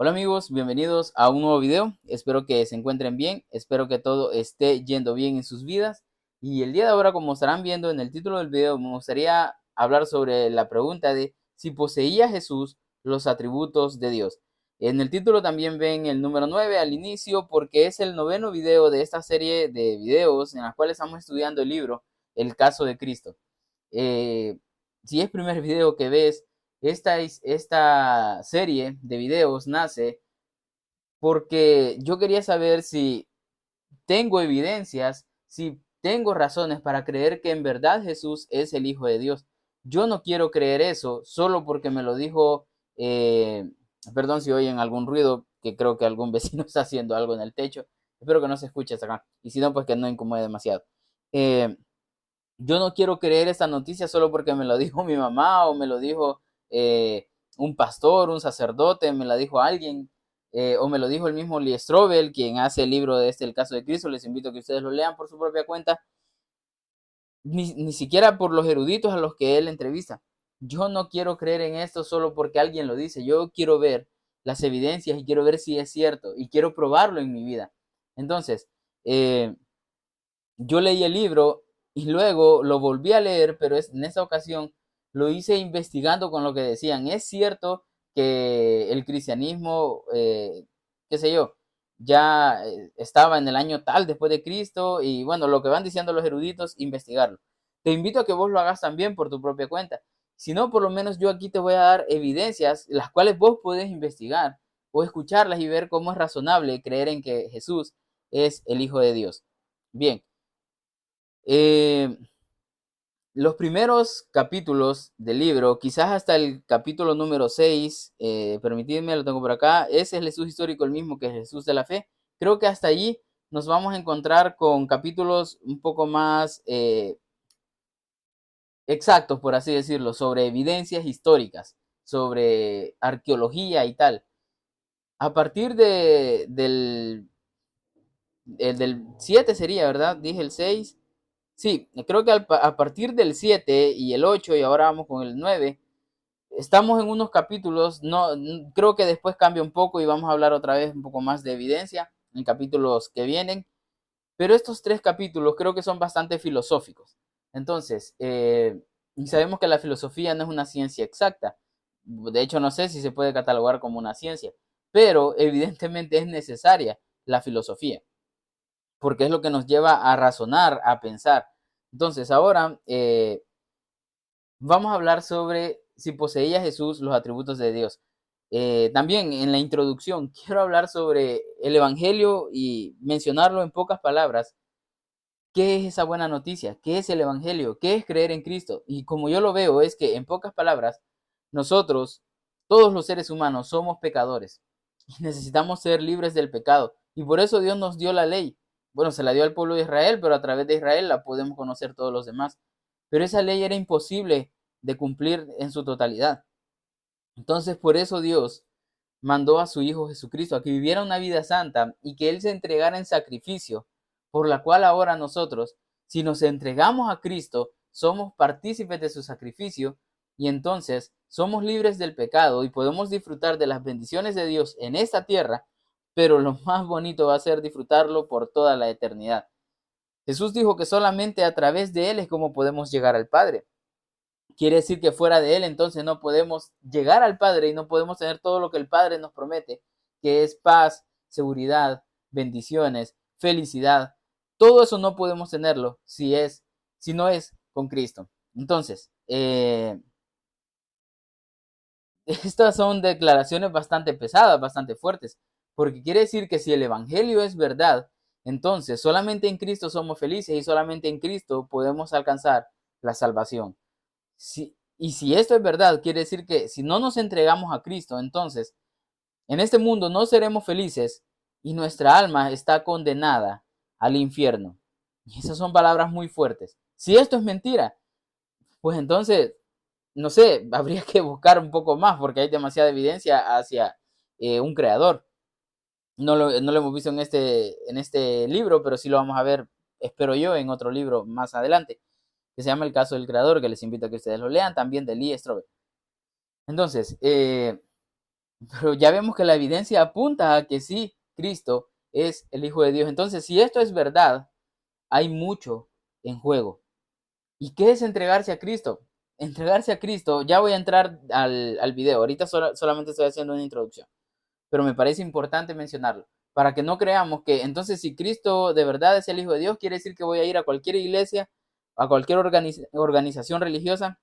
Hola amigos, bienvenidos a un nuevo video. Espero que se encuentren bien, espero que todo esté yendo bien en sus vidas. Y el día de ahora, como estarán viendo en el título del video, me gustaría hablar sobre la pregunta de si poseía Jesús los atributos de Dios. En el título también ven el número 9 al inicio porque es el noveno video de esta serie de videos en las cuales estamos estudiando el libro El caso de Cristo. Eh, si es el primer video que ves, esta serie de videos nace porque yo quería saber si tengo evidencias, si tengo razones para creer que en verdad Jesús es el Hijo de Dios. Yo no quiero creer eso solo porque me lo dijo, perdón si oyen algún ruido, que creo que algún vecino está haciendo algo en el techo. Espero que no se escuche hasta acá. Y si no, pues que no incomode demasiado. Eh, yo no quiero creer esta noticia solo porque me lo dijo mi mamá o me lo dijo eh, un pastor, un sacerdote, me la dijo alguien, o me lo dijo el mismo Lee Strobel, quien hace el libro de El caso de Cristo. Les invito a que ustedes lo lean por su propia cuenta, ni siquiera por los eruditos a los que él entrevista. Yo no quiero creer en esto solo porque alguien lo dice. Yo quiero ver las evidencias y quiero ver si es cierto y quiero probarlo en mi vida. Entonces, yo leí el libro y luego lo volví a leer, pero en esa ocasión lo hice investigando con lo que decían. Es cierto que el cristianismo, qué sé yo, ya estaba en el año tal después de Cristo y bueno, lo que van diciendo los eruditos, investigarlo. Te invito a que vos lo hagas también por tu propia cuenta. Si no, por lo menos yo aquí te voy a dar evidencias, las cuales vos podés investigar o escucharlas y ver cómo es razonable creer en que Jesús es el Hijo de Dios. Bien, eh, los primeros capítulos del libro, quizás hasta el capítulo número 6, permitidme, lo tengo por acá, ese es el Jesús histórico, el mismo que es Jesús de la fe. Creo que hasta allí nos vamos a encontrar con capítulos un poco más exactos, por así decirlo, sobre evidencias históricas, sobre arqueología y tal. A partir del 7 sería, ¿verdad? Dije el 6. Sí, creo que a partir del 7 y el 8 y ahora vamos con el 9, estamos en unos capítulos, no, creo que después cambia un poco y vamos a hablar otra vez un poco más de evidencia en capítulos que vienen, pero estos tres capítulos creo que son bastante filosóficos. Entonces, y sabemos que la filosofía no es una ciencia exacta, de hecho no sé si se puede catalogar como una ciencia, pero evidentemente es necesaria la filosofía porque es lo que nos lleva a razonar, a pensar. Entonces, ahora vamos a hablar sobre si poseía Jesús los atributos de Dios. También en la introducción quiero hablar sobre el Evangelio y mencionarlo en pocas palabras. ¿Qué es esa buena noticia? ¿Qué es el Evangelio? ¿Qué es creer en Cristo? Y como yo lo veo es que en pocas palabras, nosotros, todos los seres humanos, somos pecadores y necesitamos ser libres del pecado. Y por eso Dios nos dio la ley. Bueno, se la dio al pueblo de Israel, pero a través de Israel la podemos conocer todos los demás. Pero esa ley era imposible de cumplir en su totalidad. Entonces, por eso Dios mandó a su Hijo Jesucristo a que viviera una vida santa y que Él se entregara en sacrificio, por la cual ahora nosotros, si nos entregamos a Cristo, somos partícipes de su sacrificio y entonces somos libres del pecado y podemos disfrutar de las bendiciones de Dios en esta tierra, pero lo más bonito va a ser disfrutarlo por toda la eternidad. Jesús dijo que solamente a través de Él es como podemos llegar al Padre. Quiere decir que fuera de Él entonces no podemos llegar al Padre y no podemos tener todo lo que el Padre nos promete, que es paz, seguridad, bendiciones, felicidad. Todo eso no podemos tenerlo si no es con Cristo. Entonces, estas son declaraciones bastante pesadas, bastante fuertes, porque quiere decir que si el Evangelio es verdad, entonces solamente en Cristo somos felices y solamente en Cristo podemos alcanzar la salvación. Y si esto es verdad, quiere decir que si no nos entregamos a Cristo, entonces en este mundo no seremos felices y nuestra alma está condenada al infierno. Y esas son palabras muy fuertes. Si esto es mentira, pues entonces, no sé, habría que buscar un poco más porque hay demasiada evidencia hacia un creador. No lo hemos visto en este libro, pero sí lo vamos a ver, espero yo, en otro libro más adelante, que se llama El caso del creador, que les invito a que ustedes lo lean, también de Lee Strobel. Entonces, Pero ya vemos que la evidencia apunta a que sí, Cristo es el Hijo de Dios. Entonces, si esto es verdad, hay mucho en juego. ¿Y qué es entregarse a Cristo? Entregarse a Cristo, ya voy a entrar al video, ahorita solamente estoy haciendo una introducción, pero me parece importante mencionarlo, para que no creamos que entonces si Cristo de verdad es el Hijo de Dios, quiere decir que voy a ir a cualquier iglesia, a cualquier organización religiosa,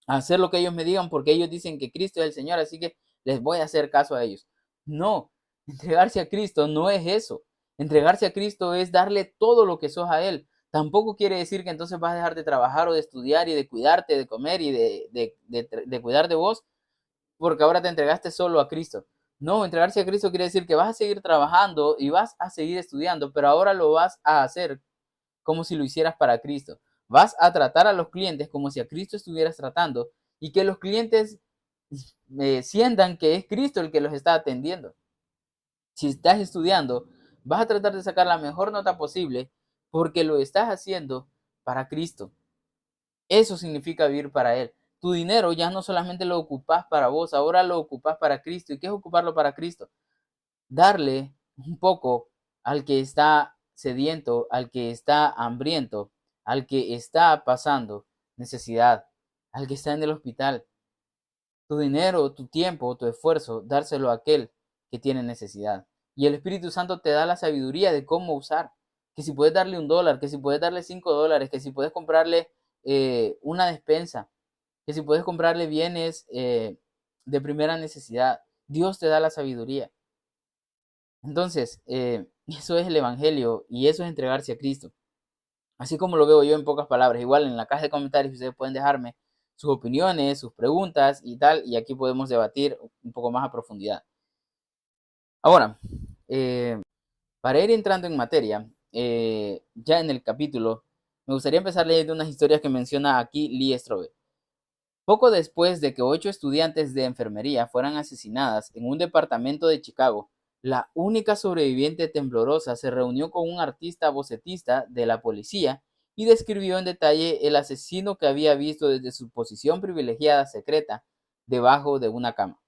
a hacer lo que ellos me digan, porque ellos dicen que Cristo es el Señor, así que les voy a hacer caso a ellos. No, entregarse a Cristo no es eso. Entregarse a Cristo es darle todo lo que sos a Él. Tampoco quiere decir que entonces vas a dejar de trabajar o de estudiar y de cuidarte, de comer y de cuidar de vos, porque ahora te entregaste solo a Cristo. No, entregarse a Cristo quiere decir que vas a seguir trabajando y vas a seguir estudiando, pero ahora lo vas a hacer como si lo hicieras para Cristo. Vas a tratar a los clientes como si a Cristo estuvieras tratando y que los clientes sientan que es Cristo el que los está atendiendo. Si estás estudiando, vas a tratar de sacar la mejor nota posible porque lo estás haciendo para Cristo. Eso significa vivir para Él. Tu dinero ya no solamente lo ocupas para vos, ahora lo ocupas para Cristo. ¿Y qué es ocuparlo para Cristo? Darle un poco al que está sediento, al que está hambriento, al que está pasando necesidad, al que está en el hospital. Tu dinero, tu tiempo, tu esfuerzo, dárselo a aquel que tiene necesidad. Y el Espíritu Santo te da la sabiduría de cómo usar. Que si puedes darle $1, que si puedes darle $5, que si puedes comprarle una despensa, que si puedes comprarle bienes de primera necesidad. Dios te da la sabiduría. Entonces, eso es el Evangelio y eso es entregarse a Cristo. Así como lo veo yo en pocas palabras. Igual en la caja de comentarios ustedes pueden dejarme sus opiniones, sus preguntas y tal, y aquí podemos debatir un poco más a profundidad. Ahora, para ir entrando en materia, ya en el capítulo, me gustaría empezar leyendo unas historias que menciona aquí Lee Strobel. Poco después de que 8 estudiantes de enfermería fueran asesinadas en un departamento de Chicago, la única sobreviviente temblorosa se reunió con un artista bocetista de la policía y describió en detalle el asesino que había visto desde su posición privilegiada secreta debajo de una cama.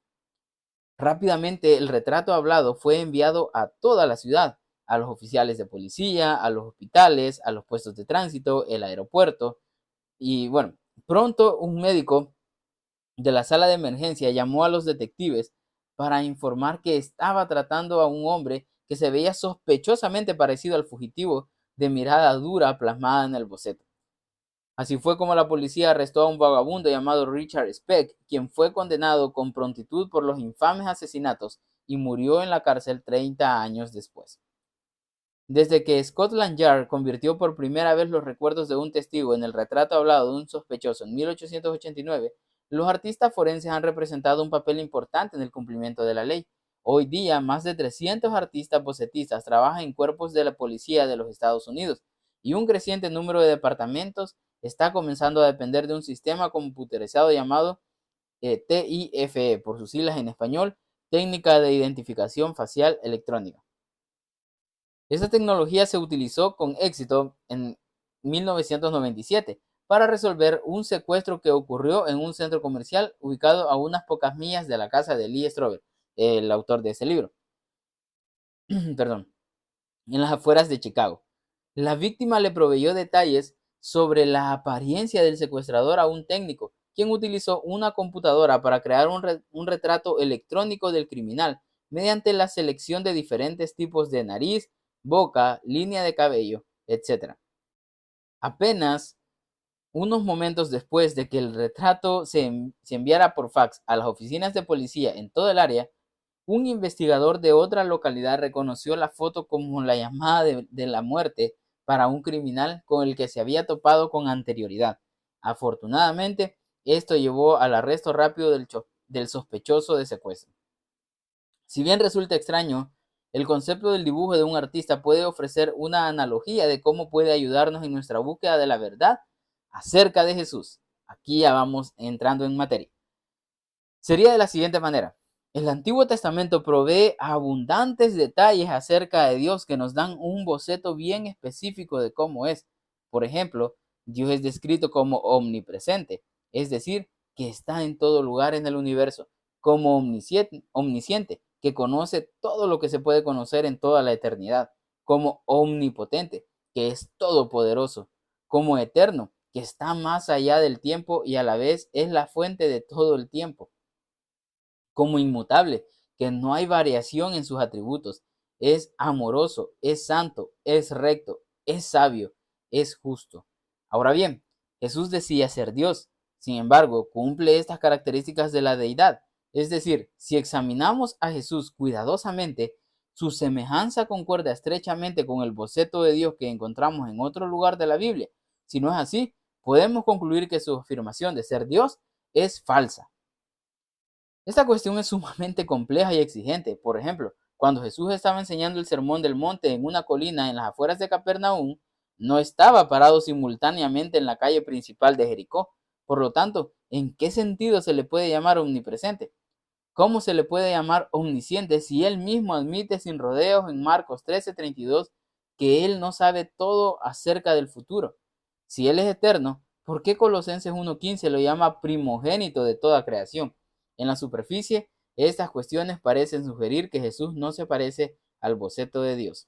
Rápidamente el retrato hablado fue enviado a toda la ciudad, a los oficiales de policía, a los hospitales, a los puestos de tránsito, el aeropuerto, y bueno, pronto un médico de la sala de emergencia llamó a los detectives para informar que estaba tratando a un hombre que se veía sospechosamente parecido al fugitivo de mirada dura plasmada en el boceto. Así fue como la policía arrestó a un vagabundo llamado Richard Speck, quien fue condenado con prontitud por los infames asesinatos y murió en la cárcel 30 años después. Desde que Scotland Yard convirtió por primera vez los recuerdos de un testigo en el retrato hablado de un sospechoso en 1889, los artistas forenses han representado un papel importante en el cumplimiento de la ley. Hoy día, más de 300 artistas bocetistas trabajan en cuerpos de la policía de los Estados Unidos y un creciente número de departamentos está comenzando a depender de un sistema computerizado llamado TIFE, por sus siglas en español, Técnica de Identificación Facial Electrónica. Esta tecnología se utilizó con éxito en 1997 para resolver un secuestro que ocurrió en un centro comercial ubicado a unas pocas millas de la casa de Lee Strobel, el autor de ese libro. Perdón, en las afueras de Chicago. La víctima le proveyó detalles sobre la apariencia del secuestrador a un técnico, quien utilizó una computadora para crear un retrato electrónico del criminal mediante la selección de diferentes tipos de nariz, boca, línea de cabello, etc. Apenas unos momentos después de que el retrato se enviara por fax a las oficinas de policía en todo el área, un investigador de otra localidad reconoció la foto como la llamada de la muerte para un criminal con el que se había topado con anterioridad. Afortunadamente, esto llevó al arresto rápido del sospechoso de secuestro. Si bien resulta extraño, el concepto del dibujo de un artista puede ofrecer una analogía de cómo puede ayudarnos en nuestra búsqueda de la verdad acerca de Jesús. Aquí ya vamos entrando en materia. Sería de la siguiente manera. El Antiguo Testamento provee abundantes detalles acerca de Dios que nos dan un boceto bien específico de cómo es. Por ejemplo, Dios es descrito como omnipresente, es decir, que está en todo lugar en el universo. como omnisciente, que conoce todo lo que se puede conocer en toda la eternidad, como omnipotente, que es todopoderoso, como eterno, que está más allá del tiempo y a la vez es la fuente de todo el tiempo, como inmutable, que no hay variación en sus atributos, es amoroso, es santo, es recto, es sabio, es justo. Ahora bien, Jesús decía ser Dios, sin embargo, cumple estas características de la deidad. Es decir, si examinamos a Jesús cuidadosamente, su semejanza concuerda estrechamente con el boceto de Dios que encontramos en otro lugar de la Biblia. Si no es así, podemos concluir que su afirmación de ser Dios es falsa. Esta cuestión es sumamente compleja y exigente. Por ejemplo, cuando Jesús estaba enseñando el sermón del monte en una colina en las afueras de Capernaum, no estaba parado simultáneamente en la calle principal de Jericó. Por lo tanto, ¿en qué sentido se le puede llamar omnipresente? ¿Cómo se le puede llamar omnisciente si él mismo admite sin rodeos en Marcos 13:32 que él no sabe todo acerca del futuro? Si él es eterno, ¿por qué Colosenses 1:15 lo llama primogénito de toda creación? En la superficie, estas cuestiones parecen sugerir que Jesús no se parece al boceto de Dios.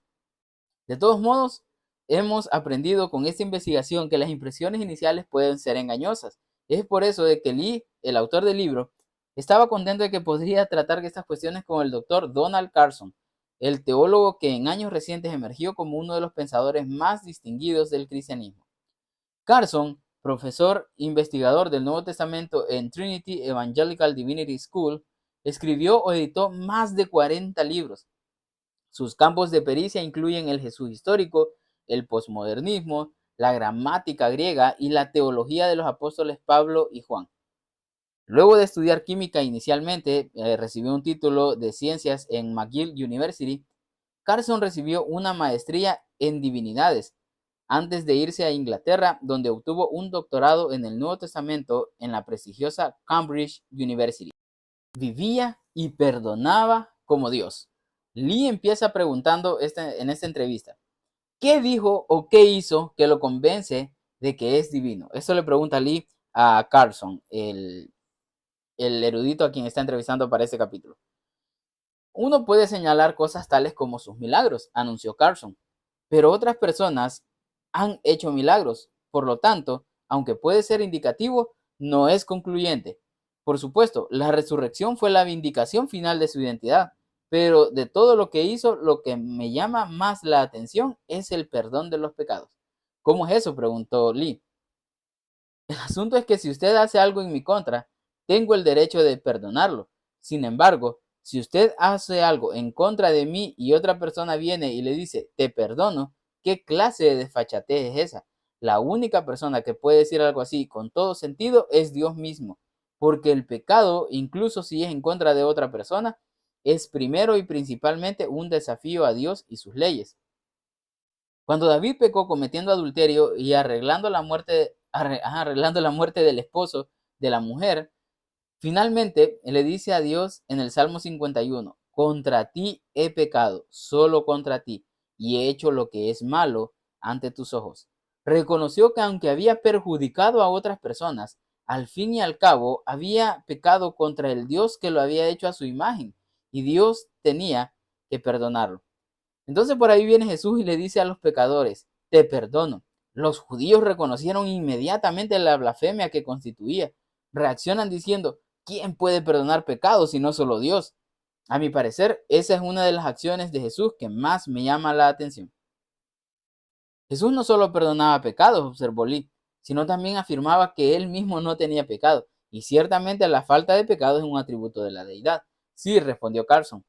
De todos modos, hemos aprendido con esta investigación que las impresiones iniciales pueden ser engañosas. Es por eso de que Lee, el autor del libro, estaba contento de que podría tratar estas cuestiones con el doctor Donald Carson, el teólogo que en años recientes emergió como uno de los pensadores más distinguidos del cristianismo. Carson, profesor investigador del Nuevo Testamento en Trinity Evangelical Divinity School, escribió o editó más de 40 libros. Sus campos de pericia incluyen el Jesús histórico, el posmodernismo, la gramática griega y la teología de los apóstoles Pablo y Juan. Luego de estudiar química inicialmente, recibió un título de ciencias en McGill University. Carson recibió una maestría en divinidades antes de irse a Inglaterra, donde obtuvo un doctorado en el Nuevo Testamento en la prestigiosa Cambridge University. Vivía y perdonaba como Dios. Lee empieza preguntando en esta entrevista, ¿qué dijo o qué hizo que lo convence de que es divino? Eso le pregunta Lee a Carson, el erudito a quien está entrevistando para este capítulo. Uno puede señalar cosas tales como sus milagros, anunció Carson, pero otras personas han hecho milagros. Por lo tanto, aunque puede ser indicativo, no es concluyente. Por supuesto, la resurrección fue la vindicación final de su identidad, pero de todo lo que hizo, lo que me llama más la atención es el perdón de los pecados. ¿Cómo es eso?, preguntó Lee. El asunto es que si usted hace algo en mi contra, tengo el derecho de perdonarlo. Sin embargo, si usted hace algo en contra de mí y otra persona viene y le dice, te perdono, ¿qué clase de desfachatez es esa? La única persona que puede decir algo así con todo sentido es Dios mismo, porque el pecado, incluso si es en contra de otra persona, es primero y principalmente un desafío a Dios y sus leyes. Cuando David pecó cometiendo adulterio y arreglando la muerte del esposo de la mujer, finalmente le dice a Dios en el Salmo 51, contra ti he pecado, solo contra ti, y he hecho lo que es malo ante tus ojos. Reconoció que aunque había perjudicado a otras personas, al fin y al cabo había pecado contra el Dios que lo había hecho a su imagen, y Dios tenía que perdonarlo. Entonces por ahí viene Jesús y le dice a los pecadores, te perdono. Los judíos reconocieron inmediatamente la blasfemia que constituía. Reaccionan diciendo, ¿quién puede perdonar pecados si no solo Dios? A mi parecer, esa es una de las acciones de Jesús que más me llama la atención. Jesús no solo perdonaba pecados, observó Lee, sino también afirmaba que él mismo no tenía pecado, y ciertamente la falta de pecado es un atributo de la deidad. Sí, respondió Carson.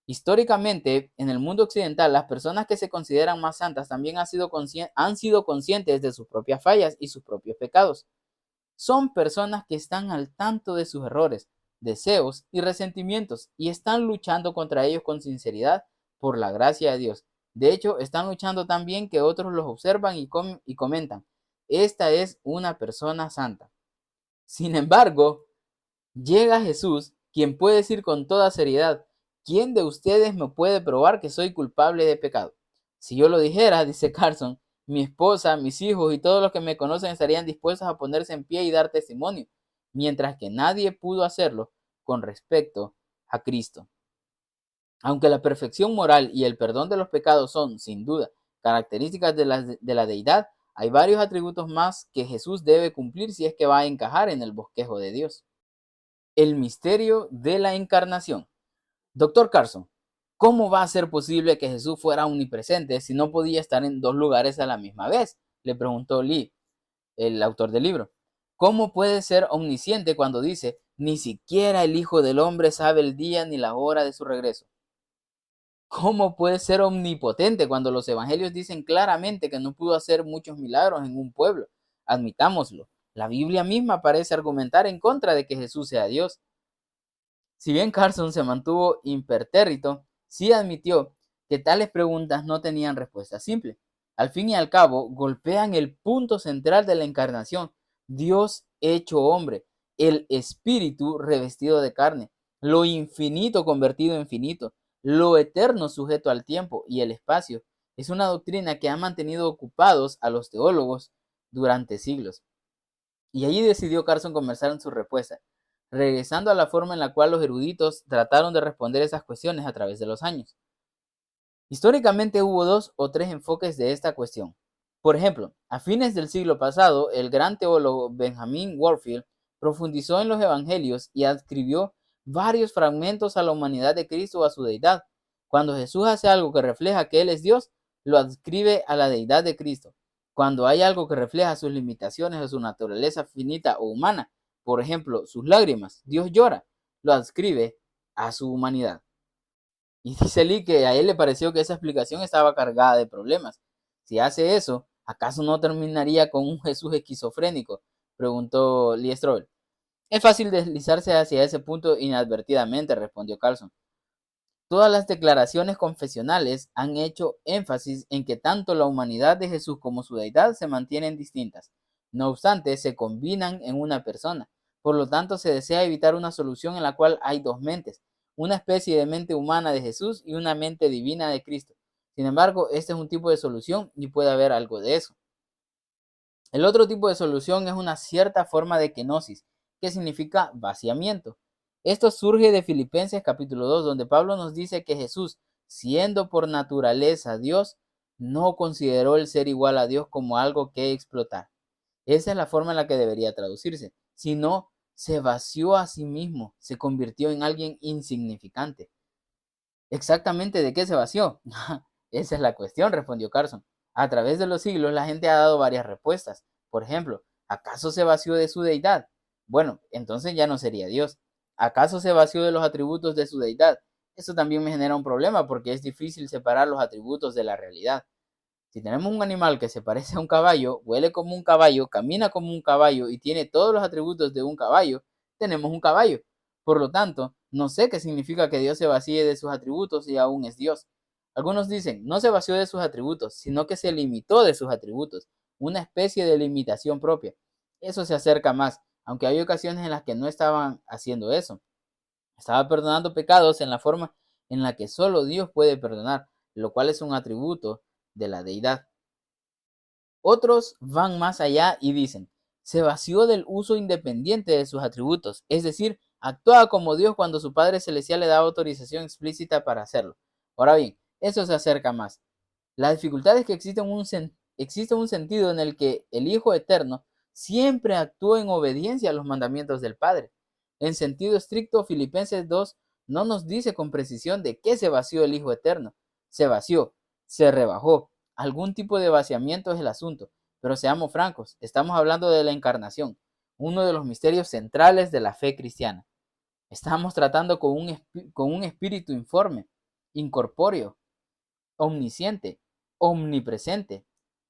Históricamente, en el mundo occidental, las personas que se consideran más santas también han sido conscientes de sus propias fallas y sus propios pecados. Son personas que están al tanto de sus errores, deseos y resentimientos y están luchando contra ellos con sinceridad por la gracia de Dios. De hecho, están luchando tan bien que otros los observan y comentan, esta es una persona santa. Sin embargo, llega Jesús, quien puede decir con toda seriedad, ¿quién de ustedes me puede probar que soy culpable de pecado? Si yo lo dijera, dice Carson, mi esposa, mis hijos y todos los que me conocen estarían dispuestos a ponerse en pie y dar testimonio. Mientras que nadie pudo hacerlo, con respecto a Cristo. Aunque la perfección moral y el perdón de los pecados son, sin duda, características de la deidad, hay varios atributos más que Jesús debe cumplir si es que va a encajar en el bosquejo de Dios. El misterio de la encarnación. Doctor Carson, ¿cómo va a ser posible que Jesús fuera omnipresente si no podía estar en dos lugares a la misma vez? Le preguntó Lee, el autor del libro. ¿Cómo puede ser omnisciente cuando dice, ni siquiera el Hijo del Hombre sabe el día ni la hora de su regreso? ¿Cómo puede ser omnipotente cuando los evangelios dicen claramente que no pudo hacer muchos milagros en un pueblo? Admitámoslo. La Biblia misma parece argumentar en contra de que Jesús sea Dios. Si bien Carson se mantuvo impertérrito, sí admitió que tales preguntas no tenían respuesta simple. Al fin y al cabo, golpean el punto central de la encarnación, Dios hecho hombre, el espíritu revestido de carne, lo infinito convertido en finito, lo eterno sujeto al tiempo y el espacio. Es una doctrina que ha mantenido ocupados a los teólogos durante siglos. Y allí decidió Carson comenzar en su respuesta, regresando a la forma en la cual los eruditos trataron de responder esas cuestiones a través de los años. Históricamente hubo dos o tres enfoques de esta cuestión. Por ejemplo, a fines del siglo pasado, el gran teólogo Benjamin Warfield profundizó en los evangelios y adscribió varios fragmentos a la humanidad de Cristo o a su deidad. Cuando Jesús hace algo que refleja que Él es Dios, lo adscribe a la deidad de Cristo. Cuando hay algo que refleja sus limitaciones o su naturaleza finita o humana, por ejemplo, sus lágrimas, Dios llora, lo adscribe a su humanidad. Y dice Lee que a él le pareció que esa explicación estaba cargada de problemas. Si hace eso, ¿acaso no terminaría con un Jesús esquizofrénico? Preguntó Lee Strobel. Es fácil deslizarse hacia ese punto inadvertidamente, respondió Carlson. Todas las declaraciones confesionales han hecho énfasis en que tanto la humanidad de Jesús como su deidad se mantienen distintas. No obstante, se combinan en una persona. Por lo tanto, se desea evitar una solución en la cual hay dos mentes, una especie de mente humana de Jesús y una mente divina de Cristo. Sin embargo, este es un tipo de solución y puede haber algo de eso. El otro tipo de solución es una cierta forma de kenosis, que significa vaciamiento. Esto surge de Filipenses capítulo 2, donde Pablo nos dice que Jesús, siendo por naturaleza Dios, no consideró el ser igual a Dios como algo que explotar. Esa es la forma en la que debería traducirse. Sino, se vació a sí mismo, se convirtió en alguien insignificante. ¿Exactamente de qué se vació? Esa es la cuestión, respondió Carson. A través de los siglos la gente ha dado varias respuestas. Por ejemplo, ¿acaso se vació de su deidad? Bueno, entonces ya no sería Dios. ¿Acaso se vació de los atributos de su deidad? Eso también me genera un problema porque es difícil separar los atributos de la realidad. Si tenemos un animal que se parece a un caballo, huele como un caballo, camina como un caballo y tiene todos los atributos de un caballo, tenemos un caballo. Por lo tanto, no sé qué significa que Dios se vacíe de sus atributos y aún es Dios. Algunos dicen, no se vació de sus atributos, sino que se limitó de sus atributos, una especie de limitación propia. Eso se acerca más, aunque hay ocasiones en las que no estaban haciendo eso. Estaba perdonando pecados en la forma en la que solo Dios puede perdonar, lo cual es un atributo de la deidad. Otros van más allá y dicen, se vació del uso independiente de sus atributos, es decir, actuaba como Dios cuando su Padre Celestial le daba autorización explícita para hacerlo. Ahora bien, eso se acerca más. La dificultad es que existe un sentido en el que el Hijo Eterno siempre actúa en obediencia a los mandamientos del Padre. En sentido estricto, Filipenses 2 no nos dice con precisión de qué se vació el Hijo Eterno. Se vació, se rebajó. Algún tipo de vaciamiento es el asunto, pero seamos francos, estamos hablando de la encarnación, uno de los misterios centrales de la fe cristiana. Estamos tratando con un espíritu informe, incorpóreo, omnisciente, omnipresente,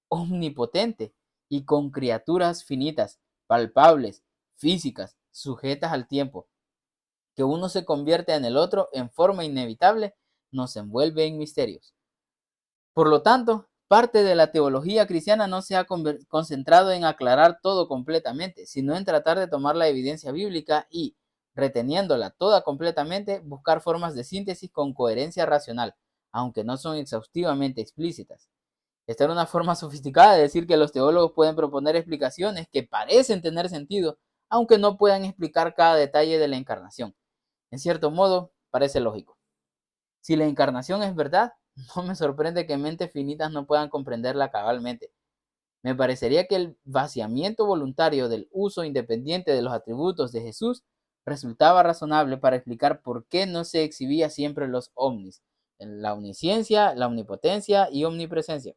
omnipotente y con criaturas finitas, palpables, físicas, sujetas al tiempo. Que uno se convierte en el otro en forma inevitable nos envuelve en misterios. Por lo tanto, parte de la teología cristiana no se ha concentrado en aclarar todo completamente, sino en tratar de tomar la evidencia bíblica y, reteniéndola toda completamente, buscar formas de síntesis con coherencia racional, aunque no son exhaustivamente explícitas. Esta era una forma sofisticada de decir que los teólogos pueden proponer explicaciones que parecen tener sentido, aunque no puedan explicar cada detalle de la encarnación. En cierto modo, parece lógico. Si la encarnación es verdad, no me sorprende que mentes finitas no puedan comprenderla cabalmente. Me parecería que el vaciamiento voluntario del uso independiente de los atributos de Jesús resultaba razonable para explicar por qué no se exhibía siempre los omnis, la omnisciencia, la omnipotencia y omnipresencia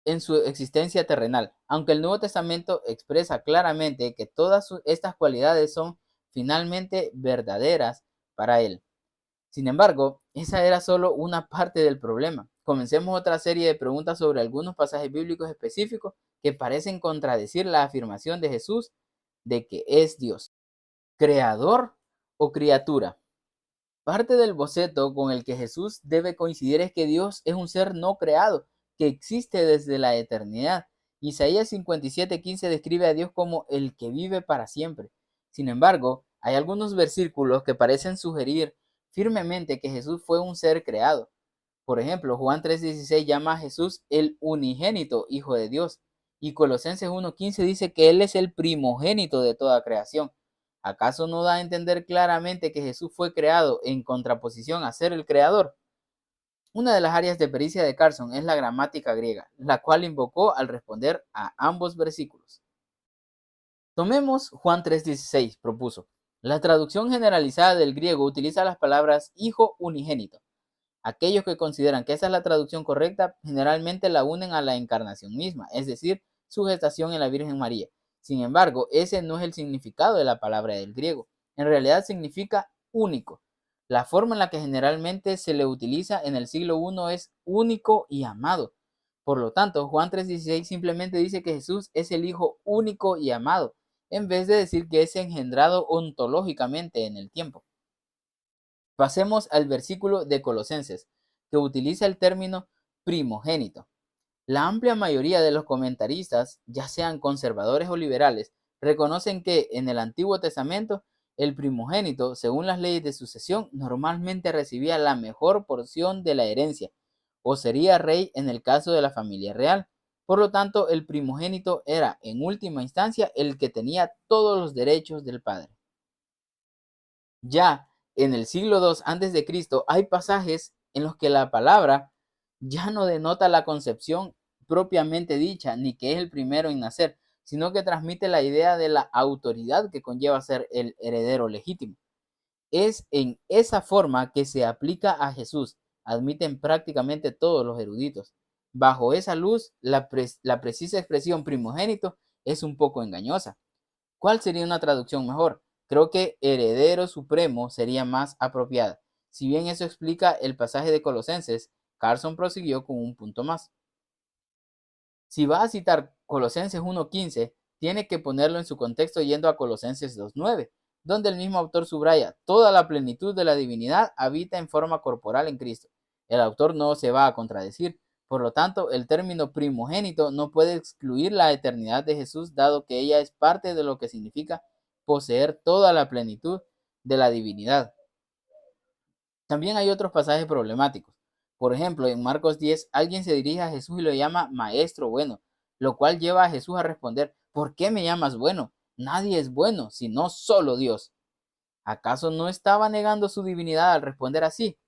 en su existencia terrenal, aunque el Nuevo Testamento expresa claramente que todas estas cualidades son finalmente verdaderas para él. Sin embargo, esa era solo una parte del problema. Comencemos otra serie de preguntas sobre algunos pasajes bíblicos específicos que parecen contradecir la afirmación de Jesús de que es Dios. ¿Creador o criatura? Parte del boceto con el que Jesús debe coincidir es que Dios es un ser no creado, que existe desde la eternidad. Isaías 57:15 describe a Dios como el que vive para siempre. Sin embargo, hay algunos versículos que parecen sugerir firmemente que Jesús fue un ser creado. Por ejemplo, Juan 3:16 llama a Jesús el unigénito Hijo de Dios, y Colosenses 1:15 dice que Él es el primogénito de toda creación. ¿Acaso no da a entender claramente que Jesús fue creado en contraposición a ser el creador? Una de las áreas de pericia de Carson es la gramática griega, la cual invocó al responder a ambos versículos. Tomemos Juan 3:16, propuso. La traducción generalizada del griego utiliza las palabras hijo unigénito. Aquellos que consideran que esa es la traducción correcta generalmente la unen a la encarnación misma, es decir, su gestación en la Virgen María. Sin embargo, ese no es el significado de la palabra del griego. En realidad significa único. La forma en la que generalmente se le utiliza en el siglo I es único y amado. Por lo tanto, Juan 3:16 simplemente dice que Jesús es el Hijo único y amado, en vez de decir que es engendrado ontológicamente en el tiempo. Pasemos al versículo de Colosenses, que utiliza el término primogénito. La amplia mayoría de los comentaristas, ya sean conservadores o liberales, reconocen que en el Antiguo Testamento el primogénito, según las leyes de sucesión, normalmente recibía la mejor porción de la herencia, o sería rey en el caso de la familia real. Por lo tanto, el primogénito era, en última instancia, el que tenía todos los derechos del padre. Ya en el siglo II antes de Cristo hay pasajes en los que la palabra ya no denota la concepción propiamente dicha, ni que es el primero en nacer, sino que transmite la idea de la autoridad que conlleva ser el heredero legítimo. Es en esa forma que se aplica a Jesús, admiten prácticamente todos los eruditos. Bajo esa luz, la precisa expresión primogénito es un poco engañosa. ¿Cuál sería una traducción mejor? Creo que heredero supremo sería más apropiada. Si bien eso explica el pasaje de Colosenses, Carson prosiguió con un punto más. Si va a citar Colosenses 1:15, tiene que ponerlo en su contexto yendo a Colosenses 2:9, donde el mismo autor subraya, toda la plenitud de la divinidad habita en forma corporal en Cristo. El autor no se va a contradecir. Por lo tanto, el término primogénito no puede excluir la eternidad de Jesús, dado que ella es parte de lo que significa poseer toda la plenitud de la divinidad. También hay otros pasajes problemáticos. Por ejemplo, en Marcos 10, alguien se dirige a Jesús y lo llama maestro bueno, lo cual lleva a Jesús a responder, ¿por qué me llamas bueno? Nadie es bueno, sino solo Dios. ¿Acaso no estaba negando su divinidad al responder así?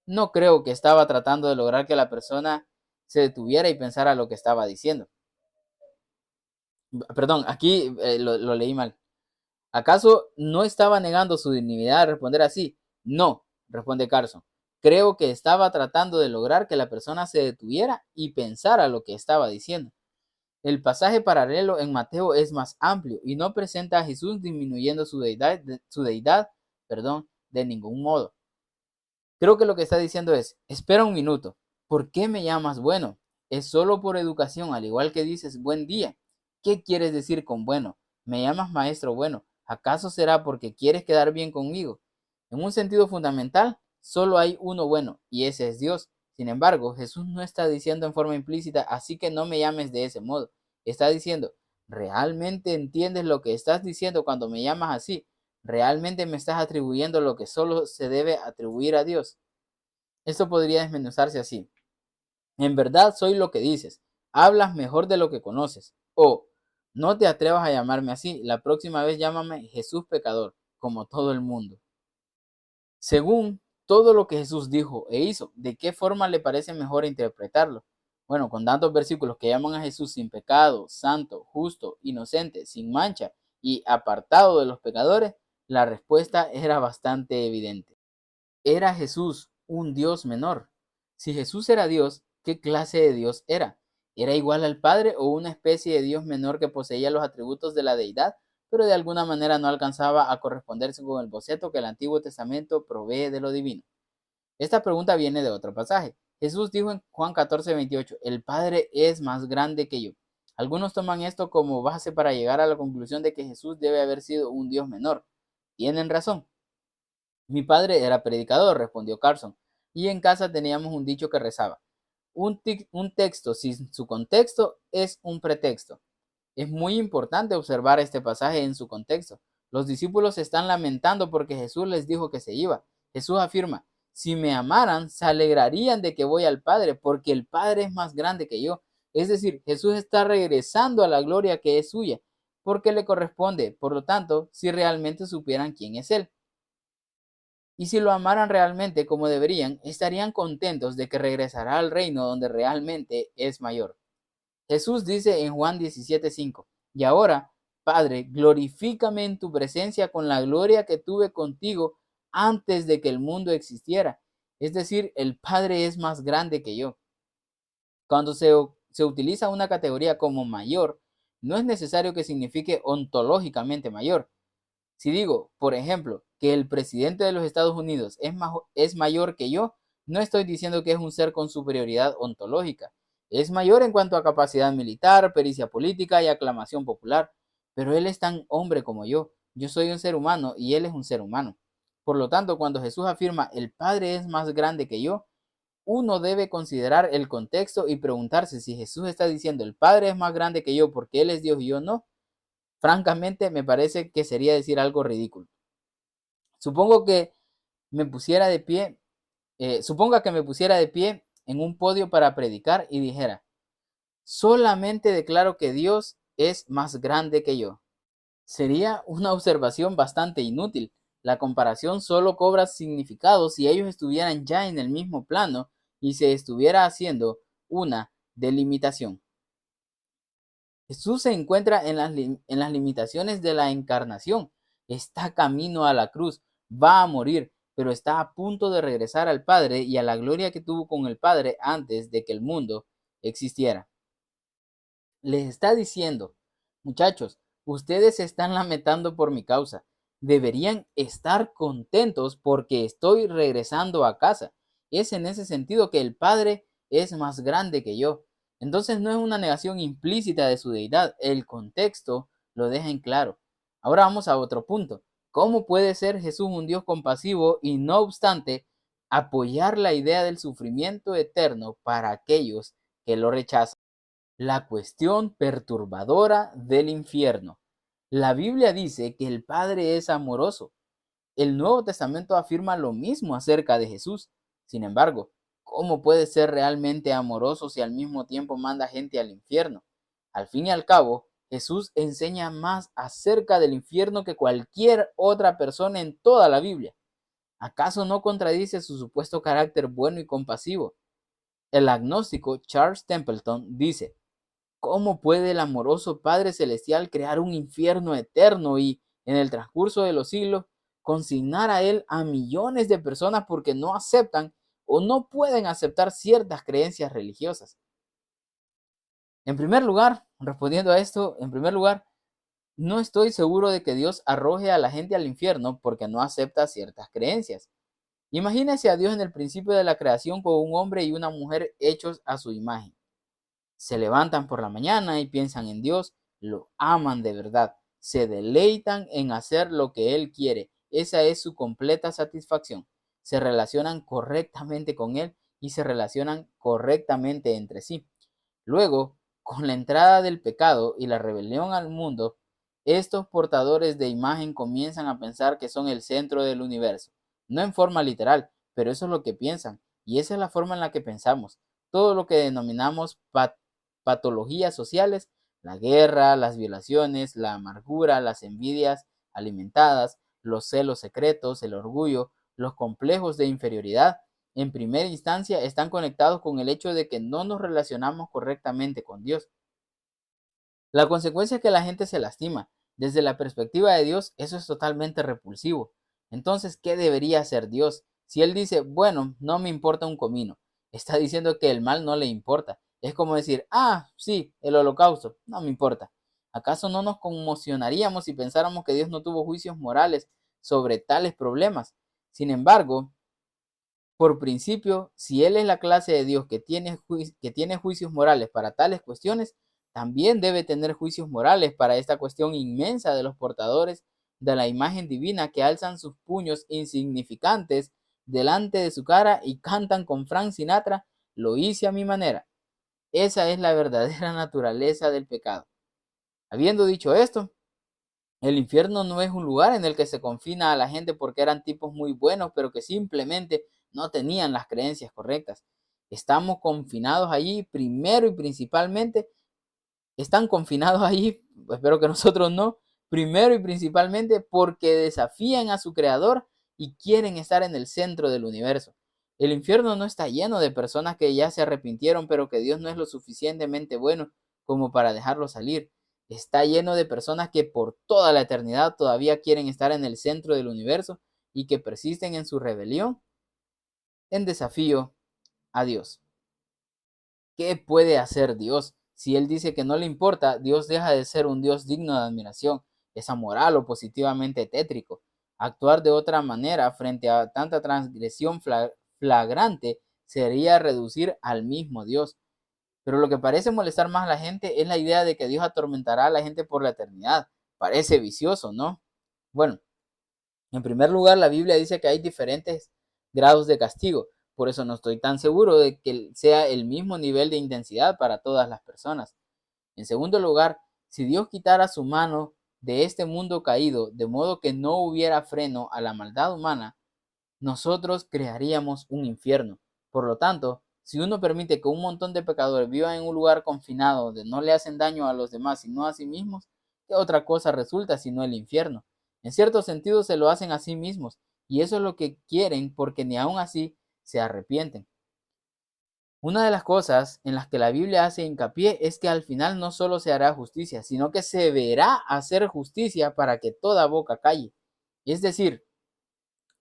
No creo que estaba tratando de lograr que la persona se detuviera y pensara lo que estaba diciendo. Perdón, aquí lo leí mal. ¿Acaso no estaba negando su divinidad al responder así? No, responde Carson. Creo que estaba tratando de lograr que la persona se detuviera y pensara lo que estaba diciendo. El pasaje paralelo en Mateo es más amplio y no presenta a Jesús disminuyendo su deidad, de ningún modo. Creo que lo que está diciendo es, espera un minuto, ¿por qué me llamas bueno? Es solo por educación, al igual que dices buen día. ¿Qué quieres decir con bueno? Me llamas maestro bueno. ¿Acaso será porque quieres quedar bien conmigo? En un sentido fundamental, solo hay uno bueno, y ese es Dios. Sin embargo, Jesús no está diciendo en forma implícita, así que no me llames de ese modo. Está diciendo, ¿realmente entiendes lo que estás diciendo cuando me llamas así? ¿Realmente me estás atribuyendo lo que solo se debe atribuir a Dios? Esto podría desmenuzarse así. En verdad soy lo que dices. Hablas mejor de lo que conoces. O no te atrevas a llamarme así. La próxima vez llámame Jesús pecador, como todo el mundo. Según todo lo que Jesús dijo e hizo, ¿de qué forma le parece mejor interpretarlo? Bueno, con tantos versículos que llaman a Jesús sin pecado, santo, justo, inocente, sin mancha y apartado de los pecadores, la respuesta era bastante evidente. ¿Era Jesús un Dios menor? Si Jesús era Dios, ¿qué clase de Dios era? ¿Era igual al Padre o una especie de Dios menor que poseía los atributos de la deidad, pero de alguna manera no alcanzaba a corresponderse con el boceto que el Antiguo Testamento provee de lo divino? Esta pregunta viene de otro pasaje. Jesús dijo en Juan 14:28, el Padre es más grande que yo. Algunos toman esto como base para llegar a la conclusión de que Jesús debe haber sido un Dios menor. Tienen razón. Mi padre era predicador, respondió Carson, y en casa teníamos un dicho que rezaba, un texto sin su contexto es un pretexto. Es muy importante observar este pasaje en su contexto. Los discípulos se están lamentando porque Jesús les dijo que se iba. Jesús afirma, si me amaran, se alegrarían de que voy al Padre, porque el Padre es más grande que yo. Es decir, Jesús está regresando a la gloria que es suya, porque le corresponde. Por lo tanto, si realmente supieran quién es Él. Y si lo amaran realmente como deberían, estarían contentos de que regresará al reino donde realmente es mayor. Jesús dice en Juan 17:5, y ahora, Padre, glorifícame en tu presencia con la gloria que tuve contigo antes de que el mundo existiera. Es decir, el Padre es más grande que yo. Cuando se utiliza una categoría como mayor, no es necesario que signifique ontológicamente mayor. Si digo, por ejemplo, que el presidente de los Estados Unidos es mayor que yo, no estoy diciendo que es un ser con superioridad ontológica. Es mayor en cuanto a capacidad militar, pericia política y aclamación popular, pero él es tan hombre como yo. Yo soy un ser humano y él es un ser humano. Por lo tanto, cuando Jesús afirma el Padre es más grande que yo, uno debe considerar el contexto y preguntarse si Jesús está diciendo el Padre es más grande que yo porque Él es Dios y yo no. Francamente, me parece que sería decir algo ridículo. Supongo que me pusiera de pie, suponga que me pusiera de pie en un podio para predicar y dijera, solamente declaro que Dios es más grande que yo. Sería una observación bastante inútil. La comparación solo cobra significado si ellos estuvieran ya en el mismo plano y se estuviera haciendo una delimitación. Jesús se encuentra en las limitaciones de la encarnación. Está camino a la cruz, va a morir, pero está a punto de regresar al Padre y a la gloria que tuvo con el Padre antes de que el mundo existiera. Les está diciendo, muchachos, ustedes se están lamentando por mi causa. Deberían estar contentos porque estoy regresando a casa. Es en ese sentido que el Padre es más grande que yo. Entonces no es una negación implícita de su deidad. El contexto lo deja en claro. Ahora vamos a otro punto. ¿Cómo puede ser Jesús un Dios compasivo y no obstante apoyar la idea del sufrimiento eterno para aquellos que lo rechazan? La cuestión perturbadora del infierno. La Biblia dice que el Padre es amoroso. El Nuevo Testamento afirma lo mismo acerca de Jesús. Sin embargo, ¿cómo puede ser realmente amoroso si al mismo tiempo manda gente al infierno? Al fin y al cabo, Jesús enseña más acerca del infierno que cualquier otra persona en toda la Biblia. ¿Acaso no contradice su supuesto carácter bueno y compasivo? El agnóstico Charles Templeton dice, ¿cómo puede el amoroso Padre Celestial crear un infierno eterno y, en el transcurso de los siglos, consignar a Él a millones de personas porque no aceptan o no pueden aceptar ciertas creencias religiosas? En primer lugar, respondiendo a esto, en primer lugar, no estoy seguro de que Dios arroje a la gente al infierno porque no acepta ciertas creencias. Imagínese a Dios en el principio de la creación con un hombre y una mujer hechos a su imagen. Se levantan por la mañana y piensan en Dios, lo aman de verdad, se deleitan en hacer lo que Él quiere. Esa es su completa satisfacción. Se relacionan correctamente con Él y se relacionan correctamente entre sí. Luego, con la entrada del pecado y la rebelión al mundo, estos portadores de imagen comienzan a pensar que son el centro del universo. No en forma literal, pero eso es lo que piensan y esa es la forma en la que pensamos. Todo lo que denominamos patologías sociales, la guerra, las violaciones, la amargura, las envidias alimentadas, los celos secretos, el orgullo, los complejos de inferioridad, en primera instancia están conectados con el hecho de que no nos relacionamos correctamente con Dios. La consecuencia es que la gente se lastima. Desde la perspectiva de Dios, eso es totalmente repulsivo. Entonces, ¿qué debería hacer Dios? Si Él dice, bueno, no me importa un comino, está diciendo que el mal no le importa. Es como decir, ah, sí, el holocausto, no me importa. ¿Acaso no nos conmocionaríamos si pensáramos que Dios no tuvo juicios morales sobre tales problemas? Sin embargo, por principio, si Él es la clase de Dios que tiene juicios morales para tales cuestiones, también debe tener juicios morales para esta cuestión inmensa de los portadores de la imagen divina que alzan sus puños insignificantes delante de su cara y cantan con Frank Sinatra, lo hice a mi manera. Esa es la verdadera naturaleza del pecado. Habiendo dicho esto, el infierno no es un lugar en el que se confina a la gente porque eran tipos muy buenos, pero que simplemente no tenían las creencias correctas. Estamos confinados allí primero y principalmente, están confinados allí, espero que nosotros no, primero y principalmente porque desafían a su creador y quieren estar en el centro del universo. El infierno no está lleno de personas que ya se arrepintieron, pero que Dios no es lo suficientemente bueno como para dejarlo salir. Está lleno de personas que por toda la eternidad todavía quieren estar en el centro del universo y que persisten en su rebelión en desafío a Dios. ¿Qué puede hacer Dios? Si Él dice que no le importa, Dios deja de ser un Dios digno de admiración, es amoral o positivamente tétrico. Actuar de otra manera frente a tanta transgresión flagrante sería reducir al mismo Dios. Pero lo que parece molestar más a la gente es la idea de que Dios atormentará a la gente por la eternidad. Parece vicioso, ¿no? Bueno, en primer lugar, la Biblia dice que hay diferentes grados de castigo. Por eso no estoy tan seguro de que sea el mismo nivel de intensidad para todas las personas. En segundo lugar, si Dios quitara su mano de este mundo caído, de modo que no hubiera freno a la maldad humana, nosotros crearíamos un infierno. Por lo tanto, si uno permite que un montón de pecadores vivan en un lugar confinado donde no le hacen daño a los demás sino a sí mismos, ¿qué otra cosa resulta sino el infierno? En cierto sentido se lo hacen a sí mismos, y eso es lo que quieren porque ni aun así se arrepienten. Una de las cosas en las que la Biblia hace hincapié es que al final no solo se hará justicia, sino que se verá hacer justicia para que toda boca calle. Es decir,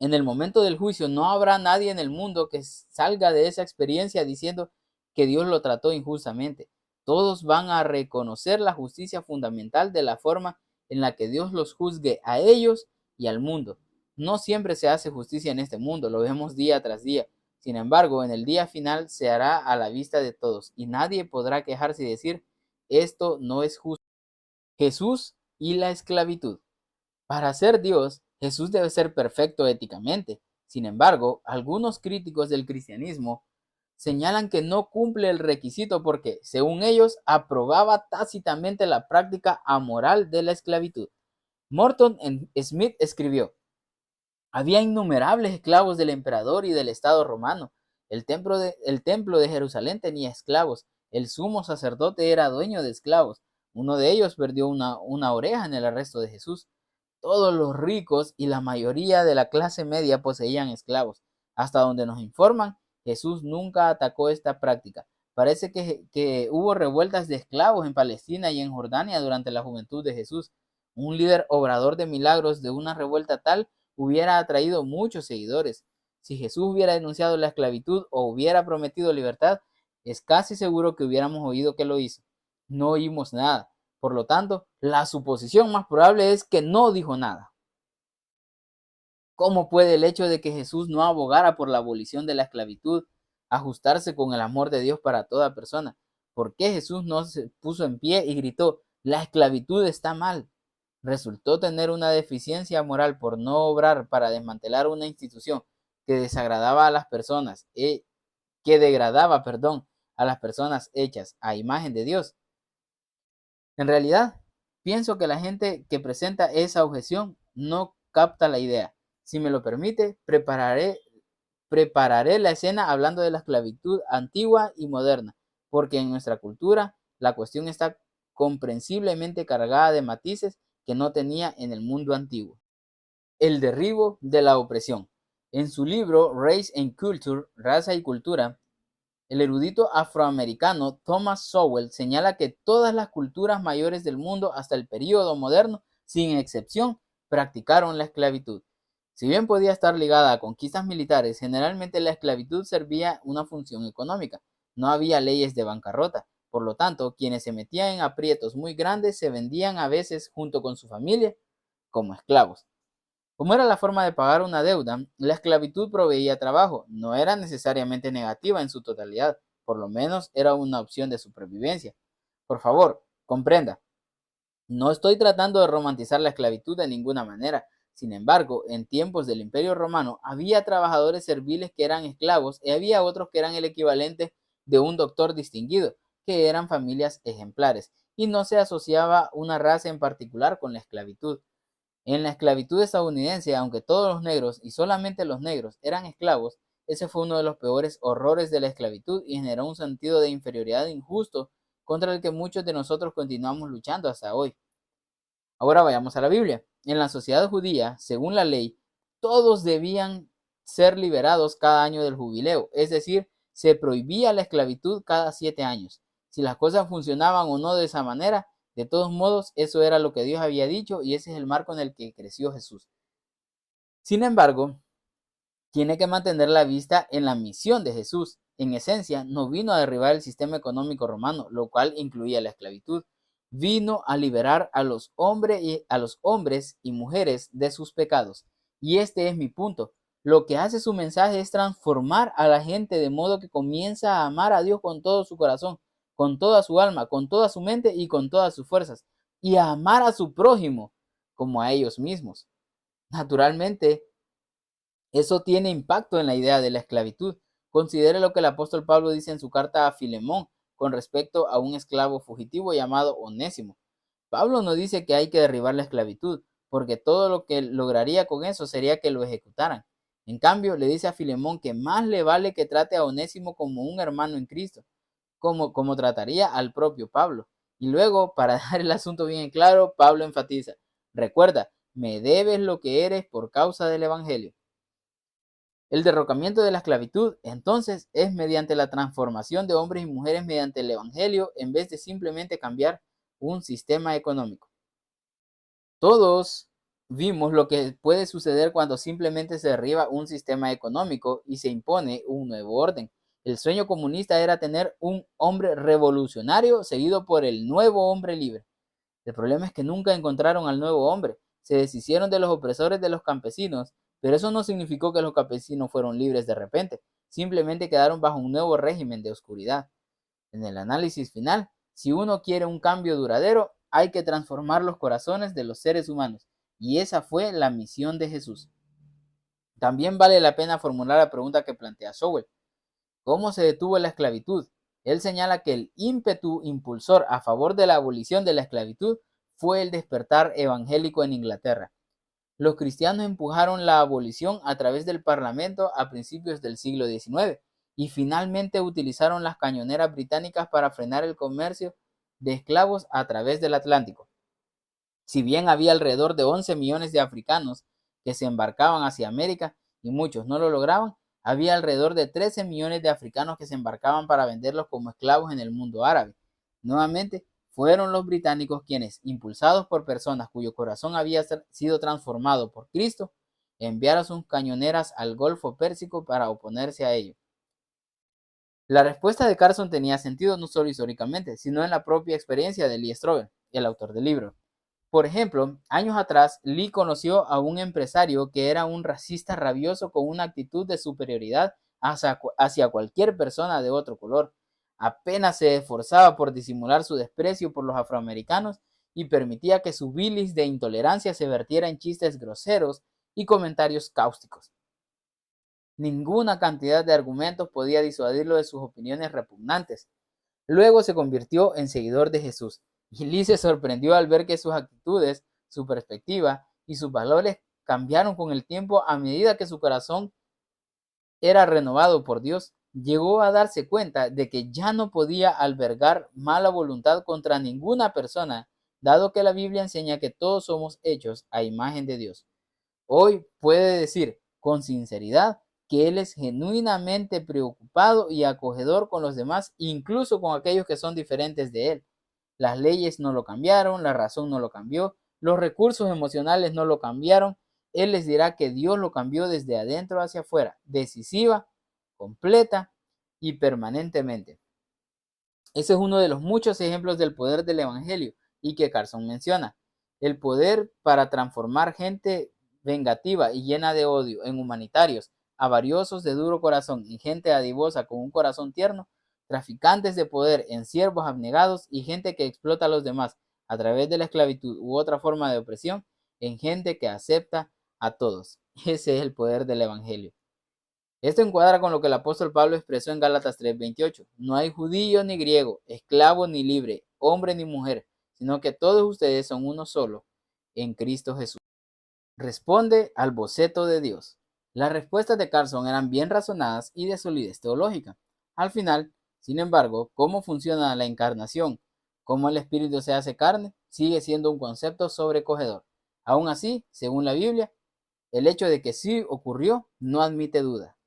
en el momento del juicio no habrá nadie en el mundo que salga de esa experiencia diciendo que Dios lo trató injustamente. Todos van a reconocer la justicia fundamental de la forma en la que Dios los juzgue a ellos y al mundo. No siempre se hace justicia en este mundo, lo vemos día tras día. Sin embargo, en el día final se hará a la vista de todos y nadie podrá quejarse y decir, esto no es justo. Jesús y la esclavitud. Para ser Dios, Jesús debe ser perfecto éticamente. Sin embargo, algunos críticos del cristianismo señalan que no cumple el requisito porque, según ellos, aprobaba tácitamente la práctica amoral de la esclavitud. Morton Smith escribió, había innumerables esclavos del emperador y del Estado romano. El templo de Jerusalén tenía esclavos. El sumo sacerdote era dueño de esclavos. Uno de ellos perdió una oreja en el arresto de Jesús. Todos los ricos y la mayoría de la clase media poseían esclavos. Hasta donde nos informan, Jesús nunca atacó esta práctica. Parece que hubo revueltas de esclavos en Palestina y en Jordania durante la juventud de Jesús. Un líder obrador de milagros de una revuelta tal hubiera atraído muchos seguidores. Si Jesús hubiera denunciado la esclavitud o hubiera prometido libertad, es casi seguro que hubiéramos oído que lo hizo. No oímos nada. Por lo tanto, la suposición más probable es que no dijo nada. ¿Cómo puede el hecho de que Jesús no abogara por la abolición de la esclavitud ajustarse con el amor de Dios para toda persona? ¿Por qué Jesús no se puso en pie y gritó, la esclavitud está mal? Resultó tener una deficiencia moral por no obrar para desmantelar una institución que desagradaba a las personas, que degradaba, perdón, a las personas hechas a imagen de Dios. En realidad, pienso que la gente que presenta esa objeción no capta la idea. Si me lo permite, prepararé la escena hablando de la esclavitud antigua y moderna, porque en nuestra cultura la cuestión está comprensiblemente cargada de matices que no tenía en el mundo antiguo. el derribo de la opresión. En su libro Race and Culture, Raza y Cultura, el erudito afroamericano Thomas Sowell señala que todas las culturas mayores del mundo hasta el período moderno, sin excepción, practicaron la esclavitud. Si bien podía estar ligada a conquistas militares, generalmente la esclavitud servía una función económica. No había leyes de bancarrota. Por lo tanto, quienes se metían en aprietos muy grandes se vendían a veces junto con su familia como esclavos. Como era la forma de pagar una deuda, la esclavitud proveía trabajo. No era necesariamente negativa en su totalidad, por lo menos era una opción de supervivencia. Por favor, comprenda, no estoy tratando de romantizar la esclavitud de ninguna manera. Sin embargo, en tiempos del Imperio Romano había trabajadores serviles que eran esclavos y había otros que eran el equivalente de un doctor distinguido, que eran familias ejemplares, y no se asociaba una raza en particular con la esclavitud. En la esclavitud estadounidense, aunque todos los negros y solamente los negros eran esclavos, ese fue uno de los peores horrores de la esclavitud y generó un sentido de inferioridad injusto contra el que muchos de nosotros continuamos luchando hasta hoy. Ahora vayamos a la Biblia. En la sociedad judía, según la ley, todos debían ser liberados cada año del jubileo, es decir, se prohibía la esclavitud cada 7 años. Si las cosas funcionaban o no de esa manera, de todos modos, eso era lo que Dios había dicho y ese es el marco en el que creció Jesús. Sin embargo, tiene que mantener la vista en la misión de Jesús. En esencia, no vino a derribar el sistema económico romano, lo cual incluía la esclavitud. Vino a liberar a los hombres y mujeres de sus pecados. Y este es mi punto. Lo que hace su mensaje es transformar a la gente de modo que comienza a amar a Dios con todo su corazón, con toda su alma, con toda su mente y con todas sus fuerzas. Y a amar a su prójimo como a ellos mismos. Naturalmente, eso tiene impacto en la idea de la esclavitud. Considere lo que el apóstol Pablo dice en su carta a Filemón con respecto a un esclavo fugitivo llamado Onésimo. Pablo no dice que hay que derribar la esclavitud, porque todo lo que lograría con eso sería que lo ejecutaran. En cambio, le dice a Filemón que más le vale que trate a Onésimo como un hermano en Cristo, como trataría al propio Pablo. Y luego, para dar el asunto bien claro, Pablo enfatiza, recuerda, me debes lo que eres por causa del Evangelio. El derrocamiento de la esclavitud, entonces, es mediante la transformación de hombres y mujeres mediante el Evangelio en vez de simplemente cambiar un sistema económico. Todos vimos lo que puede suceder cuando simplemente se derriba un sistema económico y se impone un nuevo orden. El sueño comunista era tener un hombre revolucionario seguido por el nuevo hombre libre. El problema es que nunca encontraron al nuevo hombre. Se deshicieron de los opresores de los campesinos, pero eso no significó que los campesinos fueron libres de repente. Simplemente quedaron bajo un nuevo régimen de oscuridad. En el análisis final, si uno quiere un cambio duradero, hay que transformar los corazones de los seres humanos. Y esa fue la misión de Jesús. También vale la pena formular la pregunta que plantea Sowell. ¿Cómo se detuvo la esclavitud? Él señala que el ímpetu impulsor a favor de la abolición de la esclavitud fue el despertar evangélico en Inglaterra. Los cristianos empujaron la abolición a través del Parlamento a principios del siglo XIX y finalmente utilizaron las cañoneras británicas para frenar el comercio de esclavos a través del Atlántico. Si bien había alrededor de 11 millones de africanos que se embarcaban hacia América y muchos no lo lograban, había alrededor de 13 millones de africanos que se embarcaban para venderlos como esclavos en el mundo árabe. Nuevamente, fueron los británicos quienes, impulsados por personas cuyo corazón había sido transformado por Cristo, enviaron sus cañoneras al Golfo Pérsico para oponerse a ello. La respuesta de Carson tenía sentido no solo históricamente, sino en la propia experiencia de Lee Strobel, el autor del libro. Por ejemplo, años atrás, Lee conoció a un empresario que era un racista rabioso con una actitud de superioridad hacia cualquier persona de otro color. Apenas se esforzaba por disimular su desprecio por los afroamericanos y permitía que su bilis de intolerancia se vertiera en chistes groseros y comentarios cáusticos. Ninguna cantidad de argumentos podía disuadirlo de sus opiniones repugnantes. Luego se convirtió en seguidor de Jesús. Y Lee se sorprendió al ver que sus actitudes, su perspectiva y sus valores cambiaron con el tiempo a medida que su corazón era renovado por Dios. Llegó a darse cuenta de que ya no podía albergar mala voluntad contra ninguna persona, dado que la Biblia enseña que todos somos hechos a imagen de Dios. Hoy puede decir con sinceridad que Él es genuinamente preocupado y acogedor con los demás, incluso con aquellos que son diferentes de Él. Las leyes no lo cambiaron, la razón no lo cambió, los recursos emocionales no lo cambiaron. Él les dirá que Dios lo cambió desde adentro hacia afuera, decisiva, completa y permanentemente. Ese es uno de los muchos ejemplos del poder del Evangelio y que Carson menciona. El poder para transformar gente vengativa y llena de odio en humanitarios, avariosos de duro corazón y gente adivosa con un corazón tierno, traficantes de poder en siervos abnegados y gente que explota a los demás a través de la esclavitud u otra forma de opresión, en gente que acepta a todos. Ese es el poder del Evangelio. Esto encuadra con lo que el apóstol Pablo expresó en Gálatas 3:28. No hay judío ni griego, esclavo ni libre, hombre ni mujer, sino que todos ustedes son uno solo en Cristo Jesús. Responde al boceto de Dios. Las respuestas de Carson eran bien razonadas y de solidez teológica. Al final, sin embargo, cómo funciona la encarnación, cómo el Espíritu se hace carne, sigue siendo un concepto sobrecogedor. Aún así, según la Biblia, el hecho de que sí ocurrió no admite duda.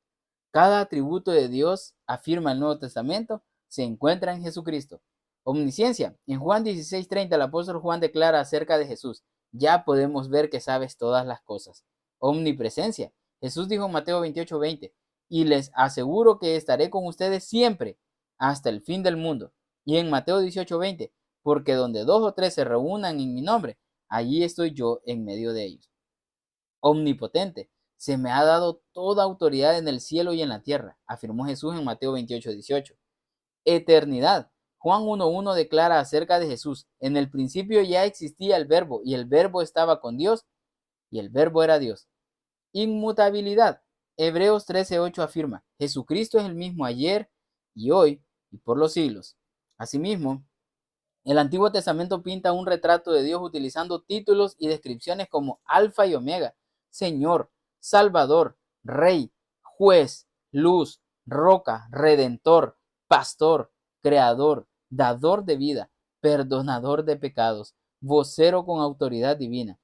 Cada atributo de Dios, afirma el Nuevo Testamento, se encuentra en Jesucristo. Omnisciencia. En Juan 16:30 el apóstol Juan declara acerca de Jesús: ya podemos ver que sabes todas las cosas. Omnipresencia. Jesús dijo en Mateo 28:20: y les aseguro que estaré con ustedes siempre, hasta el fin del mundo. Y en Mateo 18:20: porque donde dos o tres se reúnan en mi nombre, allí estoy yo en medio de ellos. Omnipotente. Se me ha dado toda autoridad en el cielo y en la tierra, afirmó Jesús en Mateo 28:18. Eternidad. Juan 1:1 declara acerca de Jesús: en el principio ya existía el verbo, y el verbo estaba con Dios, y el verbo era Dios. Inmutabilidad. Hebreos 13:8 afirma: Jesucristo es el mismo ayer y hoy y por los siglos. Asimismo, el Antiguo Testamento pinta un retrato de Dios utilizando títulos y descripciones como Alfa y Omega, Señor, Salvador, Rey, Juez, Luz, Roca, Redentor, Pastor, Creador, Dador de vida, Perdonador de pecados, vocero con autoridad divina.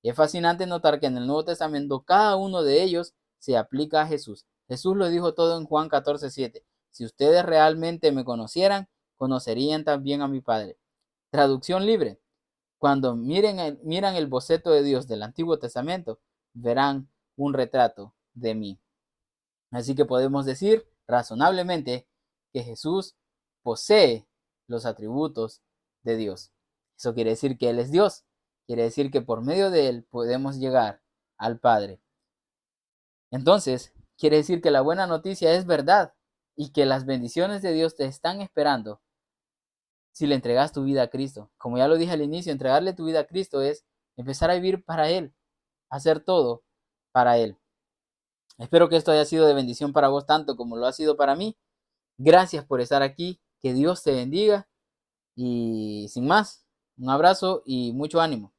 Es fascinante notar que en el Nuevo Testamento cada uno de ellos se aplica a Jesús. Jesús lo dijo todo en Juan 14:7. Si ustedes realmente me conocieran, conocerían también a mi Padre. Traducción libre. Cuando miran el boceto de Dios del Antiguo Testamento, verán un retrato de mí. Así que podemos decir razonablemente que Jesús posee los atributos de Dios. Eso quiere decir que Él es Dios. Quiere decir que por medio de Él podemos llegar al Padre. Entonces, quiere decir que la buena noticia es verdad y que las bendiciones de Dios te están esperando si le entregas tu vida a Cristo. Como ya lo dije al inicio, entregarle tu vida a Cristo es empezar a vivir para Él, hacer todo para Él. Espero que esto haya sido de bendición para vos tanto como lo ha sido para mí. Gracias por estar aquí, que Dios te bendiga y sin más, un abrazo y mucho ánimo.